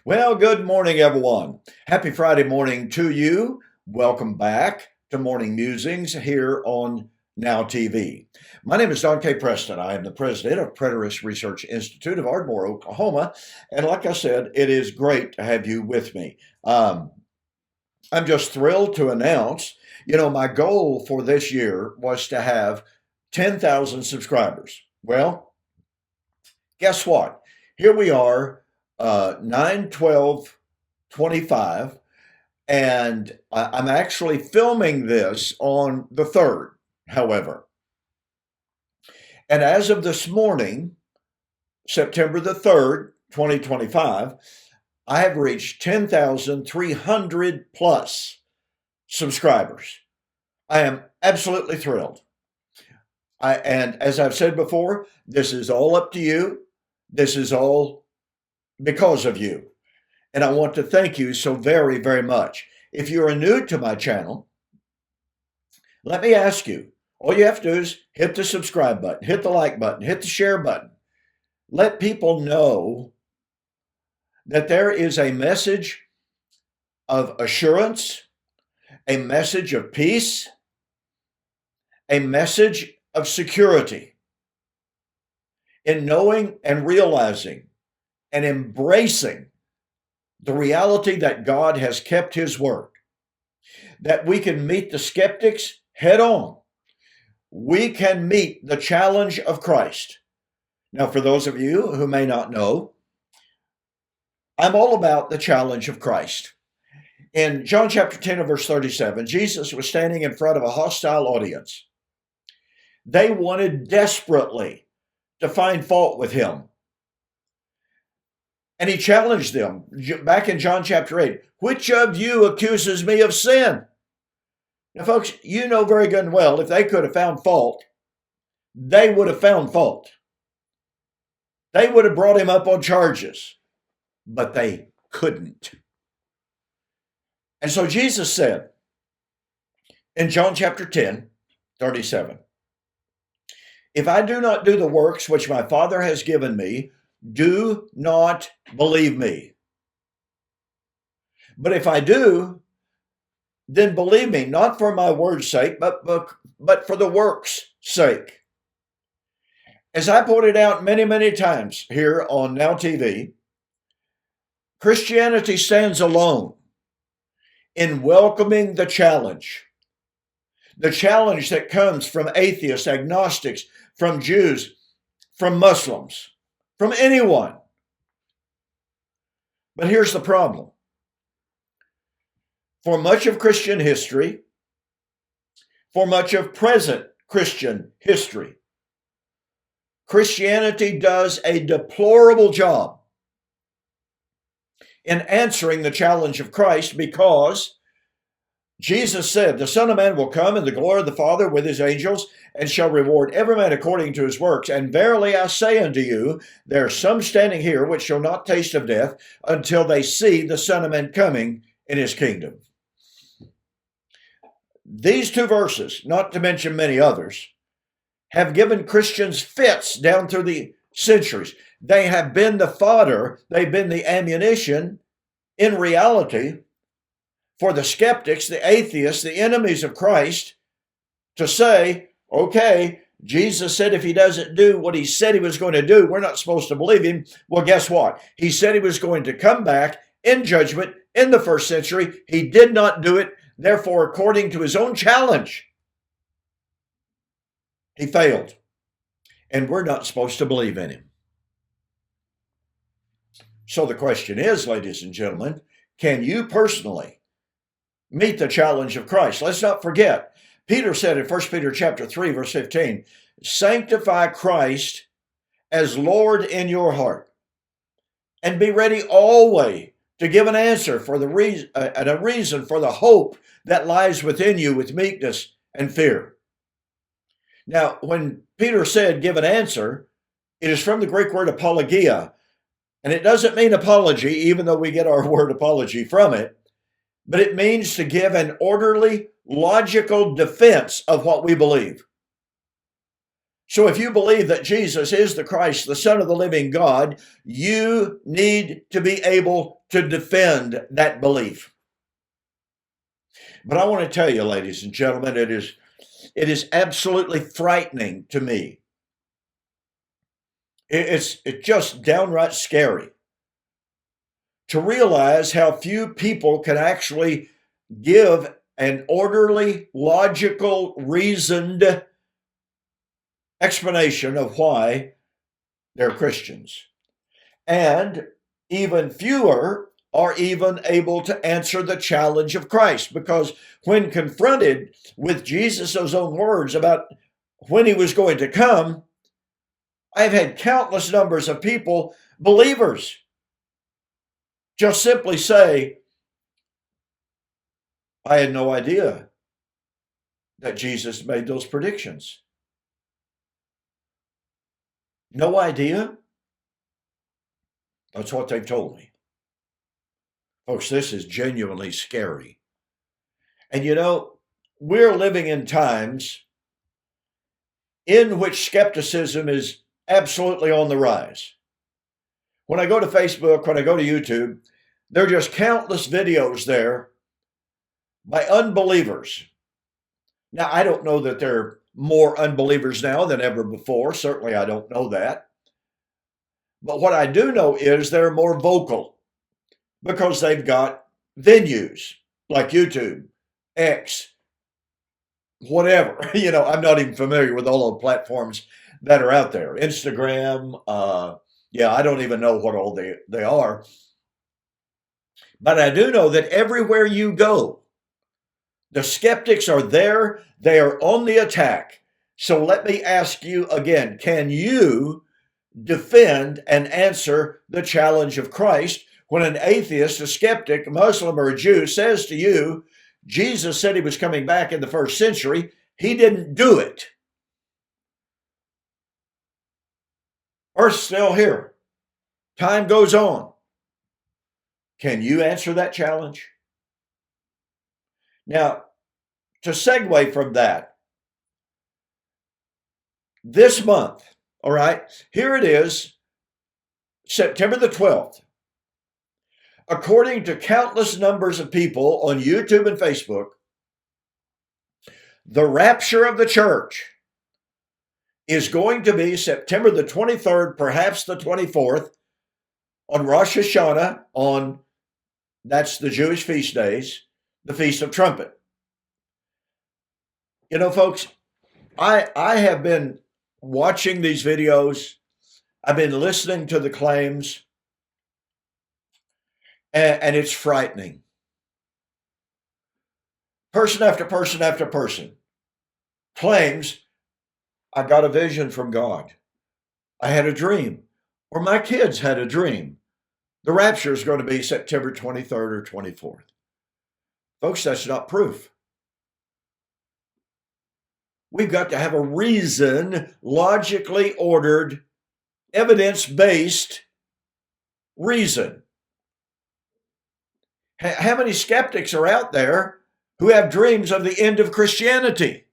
Well, good morning, everyone. Happy Friday morning to you. Welcome back to Morning Musings here on NowTv. My name is Don K. Preston. I am the president of Preterist Research Institute of Ardmore, Oklahoma. And like I said, it is great to have you with me. I'm just thrilled to announce, my goal for this year was to have 10,000 subscribers. Well, guess what? Here we are, 9/12/25, and I'm actually filming this on the 3rd, however. And as of this morning, September the 3rd, 2025, I have reached 10,300 plus subscribers. I am absolutely thrilled. And as I've said before, this is all up to you. This is all because of you. And I want to thank you so very, very much. If you are new to my channel, let me ask you, all you have to do is hit the subscribe button, hit the like button, hit the share button. Let people know that there is a message of assurance, a message of peace, a message of security in knowing and realizing and embracing the reality that God has kept his word, that we can meet the skeptics head on. We can meet the challenge of Christ. Now, for those of you who may not know, I'm all about the challenge of Christ. In John chapter 10 and verse 37, Jesus was standing in front of a hostile audience. They wanted desperately to find fault with him. And he challenged them back in John chapter 8. Which of you accuses me of sin? Now, folks, you know very good and well, if they could have found fault, they would have found fault. They would have brought him up on charges, but they couldn't. And so Jesus said in John chapter 10, 37, if I do not do the works which my Father has given me, do not believe me. But if I do, then believe me, not for my word's sake, but for the work's sake. As I pointed out many, many times here on NowTv, Christianity stands alone in welcoming the challenge that comes from atheists, agnostics, from Jews, from Muslims, from anyone. But here's the problem. For much of Christian history, for much of present Christian history, Christianity does a deplorable job in answering the challenge of Christ, because Jesus said, the Son of Man will come in the glory of the Father with his angels, and shall reward every man according to his works. And verily I say unto you, there are some standing here which shall not taste of death until they see the Son of Man coming in his kingdom. These two verses, not to mention many others, have given Christians fits down through the centuries. They have been the fodder, they've been the ammunition, in reality, for the skeptics, the atheists, the enemies of Christ, to say, okay, Jesus said if he doesn't do what he said he was going to do, we're not supposed to believe him. Well, guess what? He said he was going to come back in judgment in the first century. He did not do it. Therefore, according to his own challenge, he failed. And we're not supposed to believe in him. So the question is, ladies and gentlemen, can you personally meet the challenge of Christ? Let's not forget, Peter said in 1 Peter chapter 3, verse 15, sanctify Christ as Lord in your heart, and be ready always to give an answer for the reason and a reason for the hope that lies within you with meekness and fear. Now, when Peter said give an answer, it is from the Greek word apologia, and it doesn't mean apology, even though we get our word apology from it, but it means to give an orderly, logical defense of what we believe. So if you believe that Jesus is the Christ, the Son of the living God, you need to be able to defend that belief. But I want to tell you, ladies and gentlemen, it is absolutely frightening to me. It's just downright scary to realize how few people can actually give an orderly, logical, reasoned explanation of why they're Christians. And even fewer are even able to answer the challenge of Christ, because when confronted with Jesus' own words about when he was going to come, I've had countless numbers of people, believers, just simply say, I had no idea that Jesus made those predictions. No idea? That's what they've told me. Folks, this is genuinely scary. And you know, we're living in times in which skepticism is absolutely on the rise. When I go to Facebook, when I go to YouTube, there are just countless videos there by unbelievers. Now, I don't know that there are more unbelievers now than ever before. Certainly, I don't know that. But what I do know is they're more vocal because they've got venues like YouTube, X, whatever. I'm not even familiar with all the platforms that are out there. Instagram, I don't even know what all they are. But I do know that everywhere you go, the skeptics are there. They are on the attack. So let me ask you again, can you defend and answer the challenge of Christ when an atheist, a skeptic, a Muslim, or a Jew says to you, Jesus said he was coming back in the first century. He didn't do it. Earth's still here. Time goes on. Can you answer that challenge? Now, to segue from that, this month, all right, here it is, September the 12th. According to countless numbers of people on YouTube and Facebook, the rapture of the church is going to be September the 23rd, perhaps the 24th, on Rosh Hashanah, that's the Jewish feast days, the Feast of Trumpet. You know, folks, I have been watching these videos. I've been listening to the claims, and it's frightening. Person after person after person claims, I got a vision from God. I had a dream, or my kids had a dream. The rapture is going to be September 23rd or 24th. Folks, that's not proof. We've got to have a reason, logically ordered, evidence-based reason. How many skeptics are out there who have dreams of the end of Christianity?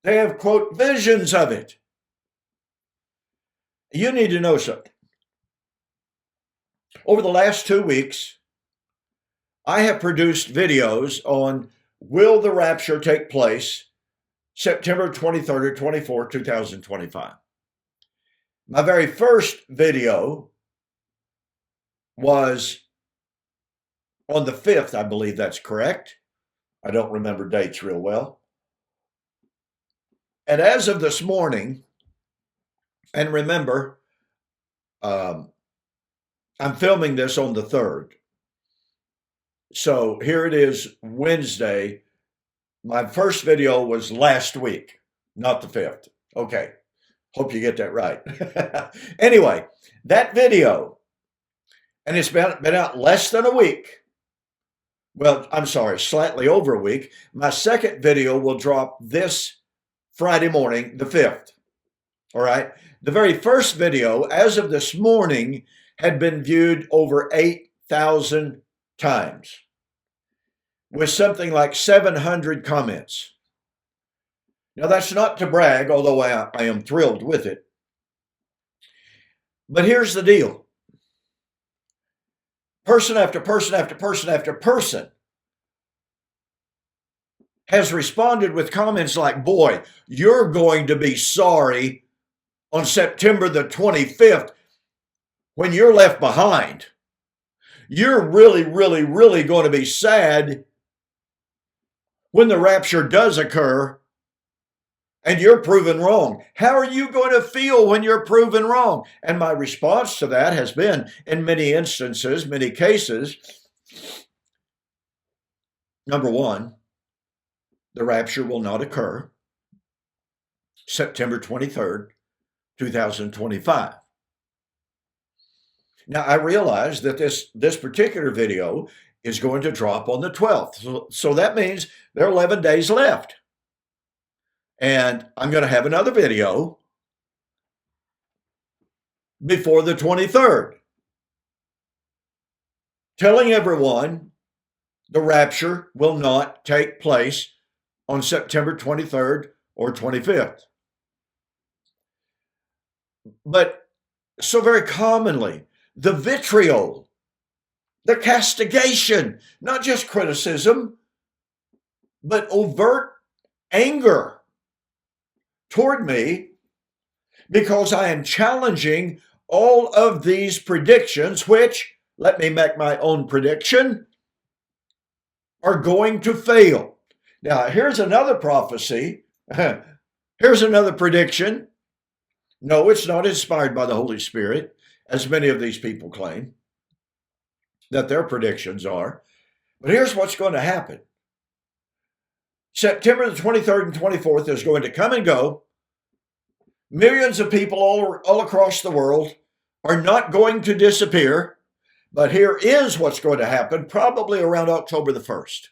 They have, quote, visions of it. You need to know something. Over the last 2 weeks, I have produced videos on will the rapture take place September 23rd or 24th, 2025. My very first video was on the 5th, I believe that's correct. I don't remember dates real well. And as of this morning, and remember, I'm filming this on the 3rd. So here it is, Wednesday. My first video was last week, not the 5th. Okay, hope you get that right. Anyway, that video, and it's been out less than a week. Well, I'm sorry, slightly over a week. My second video will drop this Friday morning, the 5th. All right. The very first video, as of this morning, had been viewed over 8,000 times with something like 700 comments. Now, that's not to brag, although I am thrilled with it. But here's the deal. person after person after person after person has responded with comments like, boy, you're going to be sorry on September the 25th when you're left behind. You're really, really, really going to be sad when the rapture does occur and you're proven wrong. How are you going to feel when you're proven wrong? And my response to that has been, in many instances, many cases, number one, the rapture will not occur September 23rd, 2025. Now, I realize that this particular video is going to drop on the 12th. So that means there are 11 days left. And I'm going to have another video before the 23rd, telling everyone the rapture will not take place on September 23rd or 25th. But so very commonly, the vitriol, the castigation, not just criticism, but overt anger toward me because I am challenging all of these predictions, which, let me make my own prediction, are going to fail. Now, here's another prophecy. Here's another prediction. No, it's not inspired by the Holy Spirit, as many of these people claim that their predictions are. But here's what's going to happen. September the 23rd and 24th is going to come and go. Millions of people all across the world are not going to disappear. But here is what's going to happen, probably around October the 1st.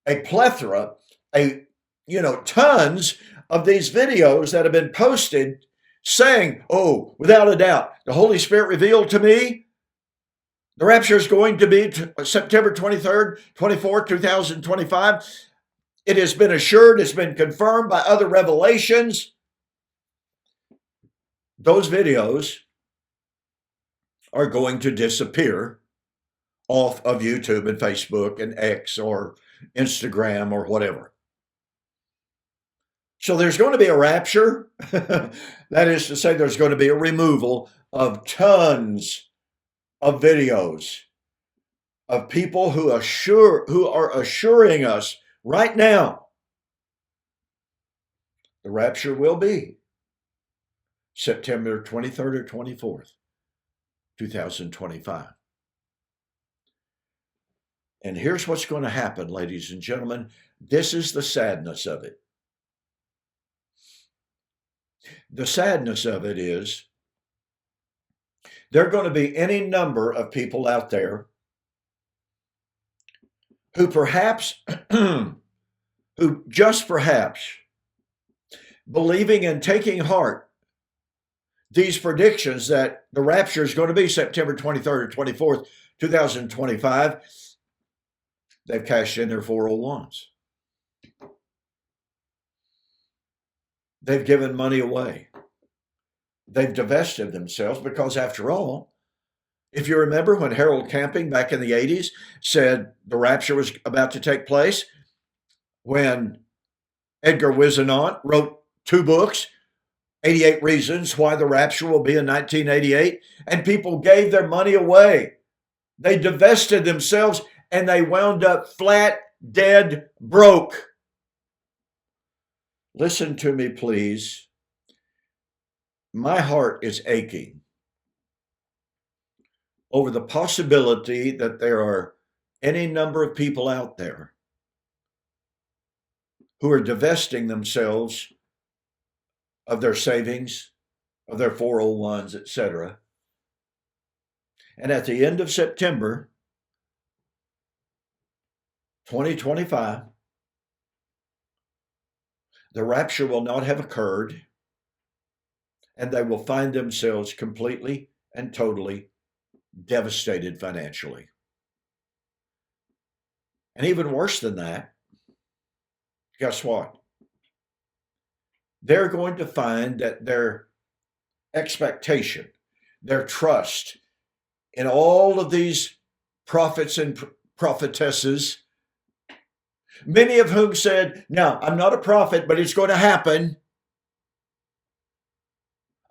A plethora, tons of these videos that have been posted saying, oh, without a doubt, the Holy Spirit revealed to me the rapture is going to be September 23rd, 24th, 2025. It has been assured, it's been confirmed by other revelations. Those videos are going to disappear off of YouTube and Facebook and X or Instagram or whatever. So there's going to be a rapture. That is to say, there's going to be a removal of tons of videos of people who are assuring us right now the rapture will be September 23rd or 24th, 2025. And here's what's going to happen, ladies and gentlemen. This is the sadness of it. The sadness of it is there are going to be any number of people out there who perhaps, who just perhaps, believing and taking heart these predictions that the rapture is going to be September 23rd or 24th, 2025, they've cashed in their 401s. They've given money away. They've divested themselves because, after all, if you remember when Harold Camping back in the 80s said the rapture was about to take place, when Edgar Whisenant wrote 2 books, 88 Reasons Why the Rapture Will Be in 1988, and people gave their money away. They divested themselves and they wound up flat, dead, broke. Listen to me, please. My heart is aching over the possibility that there are any number of people out there who are divesting themselves of their savings, of their 401s, etc. And at the end of September 2025, the rapture will not have occurred, and they will find themselves completely and totally devastated financially. And even worse than that, guess what? They're going to find that their expectation, their trust in all of these prophets and prophetesses, many of whom said, now, I'm not a prophet, but it's going to happen.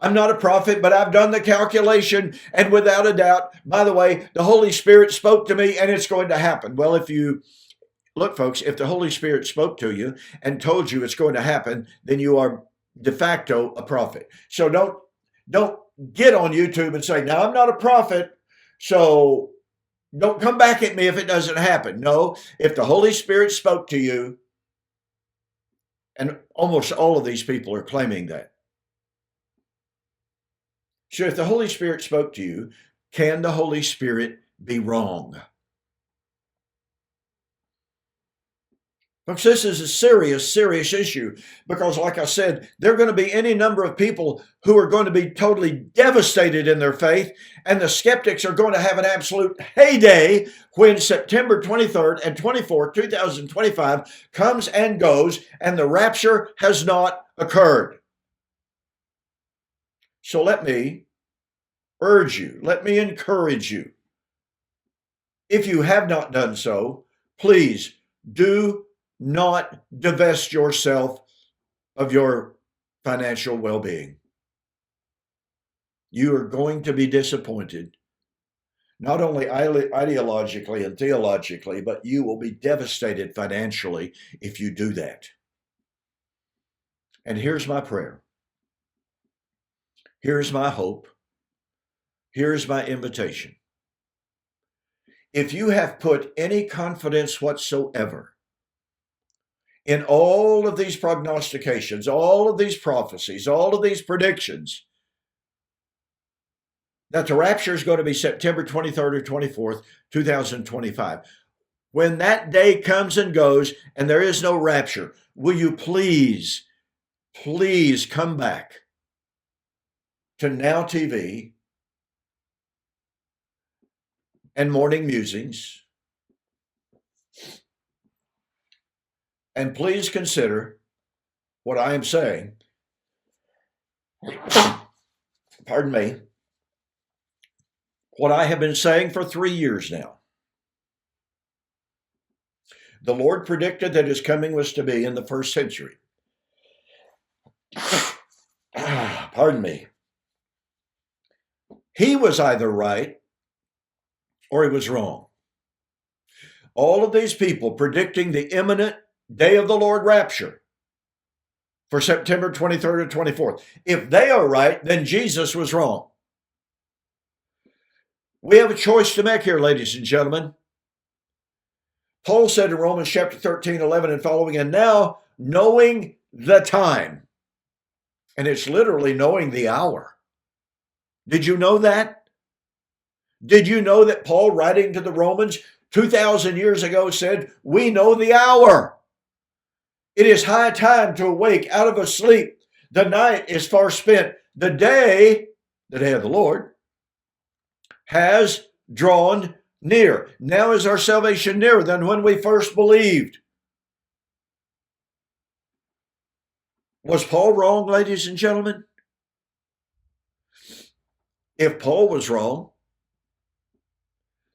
I'm not a prophet, but I've done the calculation. And without a doubt, by the way, the Holy Spirit spoke to me and it's going to happen. Well, look, folks, if the Holy Spirit spoke to you and told you it's going to happen, then you are de facto a prophet. So don't get on YouTube and say, now I'm not a prophet, so don't come back at me if it doesn't happen. No, if the Holy Spirit spoke to you, and almost all of these people are claiming that. So if the Holy Spirit spoke to you, can the Holy Spirit be wrong? Folks, this is a serious, serious issue because, like I said, there are going to be any number of people who are going to be totally devastated in their faith, and the skeptics are going to have an absolute heyday when September 23rd and 24th, 2025 comes and goes, and the rapture has not occurred. So let me urge you, let me encourage you. If you have not done so, please do not divest yourself of your financial well-being. You are going to be disappointed, not only ideologically and theologically, but you will be devastated financially if you do that. And here's my prayer. Here's my hope. Here's my invitation. If you have put any confidence whatsoever in all of these prognostications, all of these prophecies, all of these predictions, that the rapture is going to be September 23rd or 24th, 2025. When that day comes and goes and there is no rapture, will you please come back to NowTv and Morning Musings, and please consider what I am saying. Pardon me. What I have been saying for 3 years now. The Lord predicted that his coming was to be in the first century. Pardon me. He was either right or he was wrong. All of these people predicting the imminent day of the Lord rapture for September 23rd and 24th. If they are right, then Jesus was wrong. We have a choice to make here, ladies and gentlemen. Paul said in Romans chapter 13, 11 and following, and now knowing the time, and it's literally knowing the hour. Did you know that? Did you know that Paul, writing to the Romans 2,000 years ago, said, we know the hour. It is high time to awake out of a sleep. The night is far spent. The day of the Lord, has drawn near. Now is our salvation nearer than when we first believed. Was Paul wrong, ladies and gentlemen? If Paul was wrong,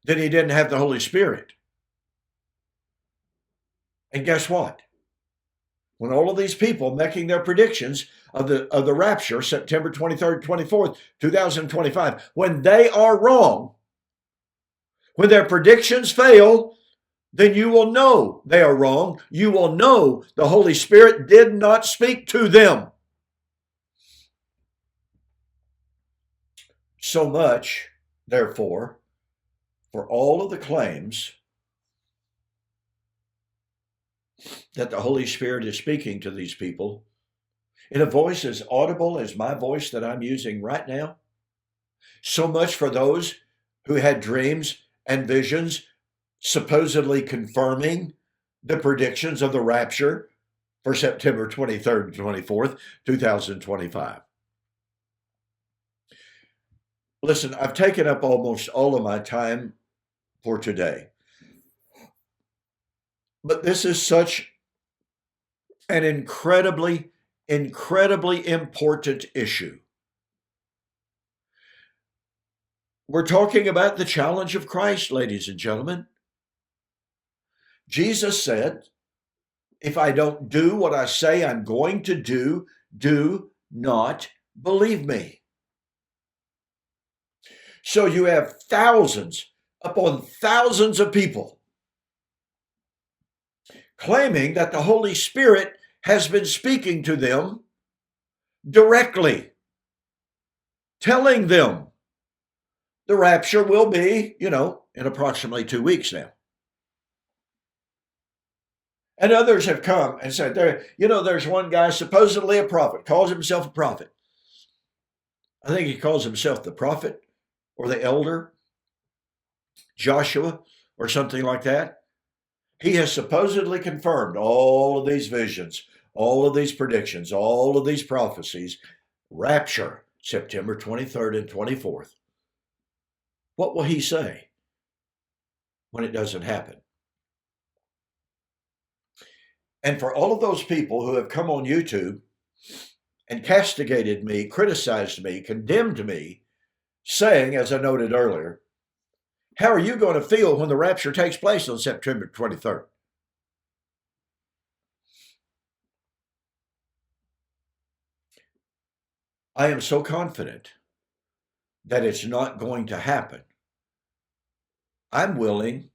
then he didn't have the Holy Spirit. And guess what? When all of these people making their predictions of the rapture, September 23rd, 24th, 2025, when they are wrong, when their predictions fail, then you will know they are wrong. You will know the Holy Spirit did not speak to them. So much, therefore, for all of the claims that the Holy Spirit is speaking to these people in a voice as audible as my voice that I'm using right now. So much for those who had dreams and visions supposedly confirming the predictions of the rapture for September 23rd and 24th, 2025. Listen, I've taken up almost all of my time for today. But this is such an incredibly important issue. We're talking about the challenge of Christ, ladies and gentlemen. Jesus said, if I don't do what I say I'm going to do not believe me. So you have thousands upon thousands of people claiming that the Holy Spirit has been speaking to them directly, telling them the rapture will be, in approximately 2 weeks now. And others have come and said, there's one guy, supposedly a prophet, calls himself a prophet. I think he calls himself the prophet or the elder, Joshua, or something like that. He has supposedly confirmed all of these visions, all of these predictions, all of these prophecies. Rapture, September 23rd and 24th. What will he say when it doesn't happen? And for all of those people who have come on YouTube and castigated me, criticized me, condemned me, saying, as I noted earlier, how are you going to feel when the rapture takes place on September 23rd? I am so confident that it's not going to happen. I'm willing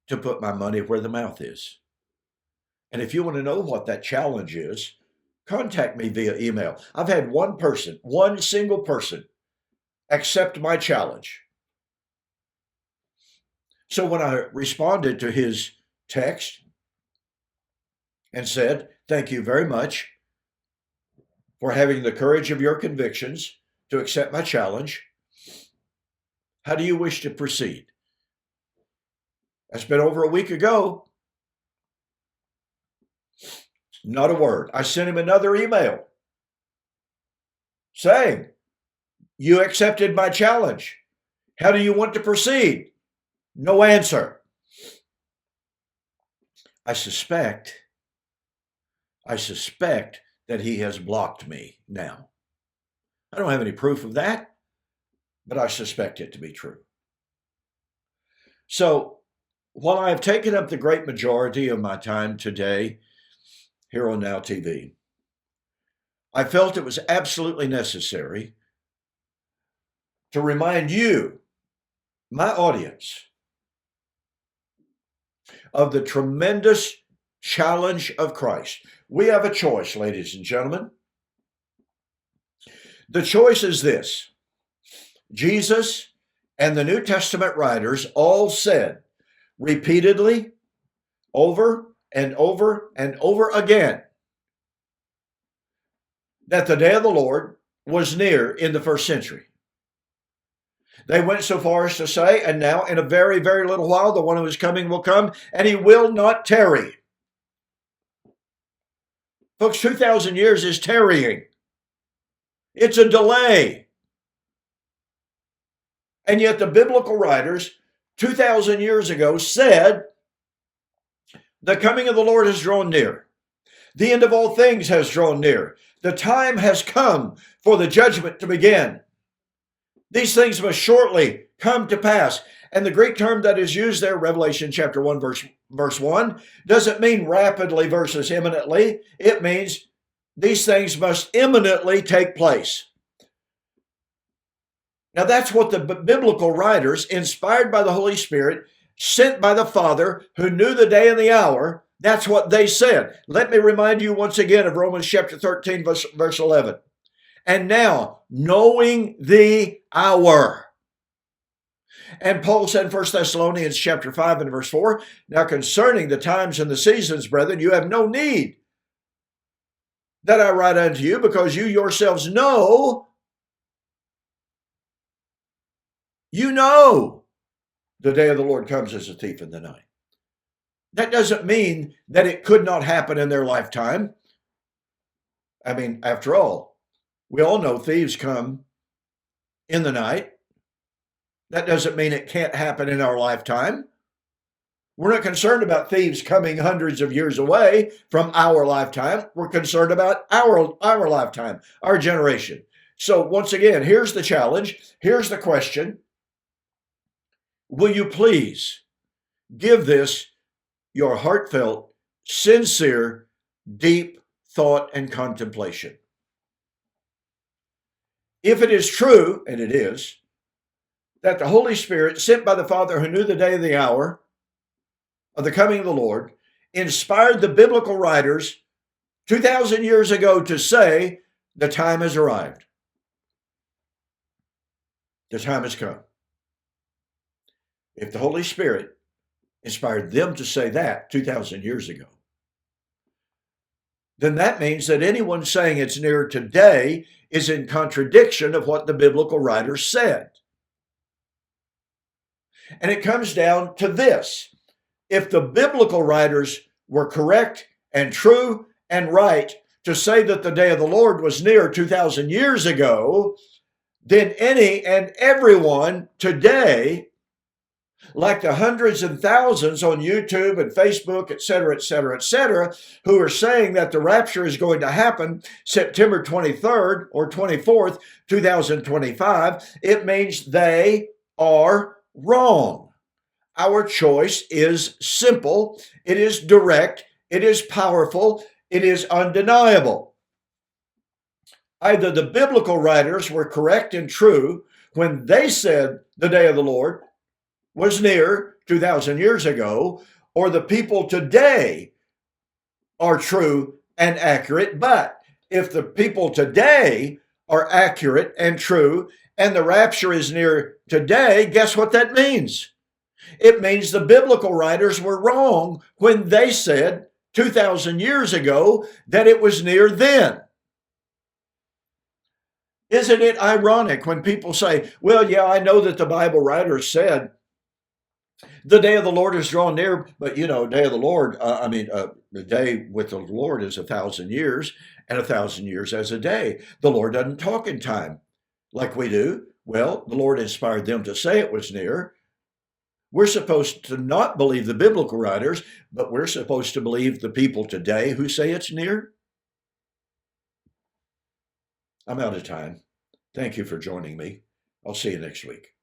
to put my money where the mouth is. And if you want to know what that challenge is, contact me via email. I've had one single person, accept my challenge. So when I responded to his text and said, thank you very much for having the courage of your convictions to accept my challenge, how do you wish to proceed? That's been over a week ago. Not a word. I sent him another email saying, you accepted my challenge. How do you want to proceed? No answer. I suspect that he has blocked me now. I don't have any proof of that, but I suspect it to be true. So while I have taken up the great majority of my time today here on NowTv, I felt it was absolutely necessary to remind you, my audience, of the tremendous challenge of Christ. We have a choice, ladies and gentlemen. The choice is this. Jesus and the New Testament writers all said repeatedly, over and over and over again, that the day of the Lord was near in the first century. They went so far as to say, and now in a very, very little while, the one who is coming will come, and he will not tarry. Folks, 2,000 years is tarrying. It's a delay. And yet the biblical writers 2,000 years ago said, the coming of the Lord has drawn near. The end of all things has drawn near. The time has come for the judgment to begin. These things must shortly come to pass. And the Greek term that is used there, Revelation chapter 1, verse 1, doesn't mean rapidly versus imminently. It means these things must imminently take place. Now that's what the biblical writers, inspired by the Holy Spirit, sent by the Father, who knew the day and the hour, that's what they said. Let me remind you once again of Romans chapter 13, verse 11. And now, knowing the hour. And Paul said in 1 Thessalonians chapter 5 and verse 4, now concerning the times and the seasons, brethren, you have no need that I write unto you, because you yourselves know, the day of the Lord comes as a thief in the night. That doesn't mean that it could not happen in their lifetime. I mean, after all, we all know thieves come in the night. That doesn't mean it can't happen in our lifetime. We're not concerned about thieves coming hundreds of years away from our lifetime. We're concerned about our lifetime, our generation. So once again, here's the challenge. Here's the question. Will you please give this your heartfelt, sincere, deep thought and contemplation? If it is true, and it is, that the Holy Spirit, sent by the Father who knew the day and the hour of the coming of the Lord, inspired the biblical writers 2,000 years ago to say, the time has arrived. The time has come. If the Holy Spirit inspired them to say that 2,000 years ago, then that means that anyone saying it's near today is in contradiction of what the biblical writers said. And it comes down to this. If the biblical writers were correct and true and right to say that the day of the Lord was near 2,000 years ago, then any and everyone today, like the hundreds and thousands on YouTube and Facebook, et cetera, who are saying that the rapture is going to happen September 23rd or 24th, 2025, it means they are wrong. Our choice is simple, it is direct, it is powerful, it is undeniable. Either the biblical writers were correct and true when they said the day of the Lord was near 2,000 years ago, or the people today are true and accurate. But if the people today are accurate and true, and the rapture is near today, guess what that means? It means the biblical writers were wrong when they said 2,000 years ago that it was near then. Isn't it ironic when people say, well, yeah, I know that the Bible writers said the day of the Lord is drawn near, but day of the Lord, the day with the Lord is 1,000 years, and 1,000 years as a day. The Lord doesn't talk in time like we do. Well, the Lord inspired them to say it was near. We're supposed to not believe the biblical writers, but we're supposed to believe the people today who say it's near. I'm out of time. Thank you for joining me. I'll see you next week.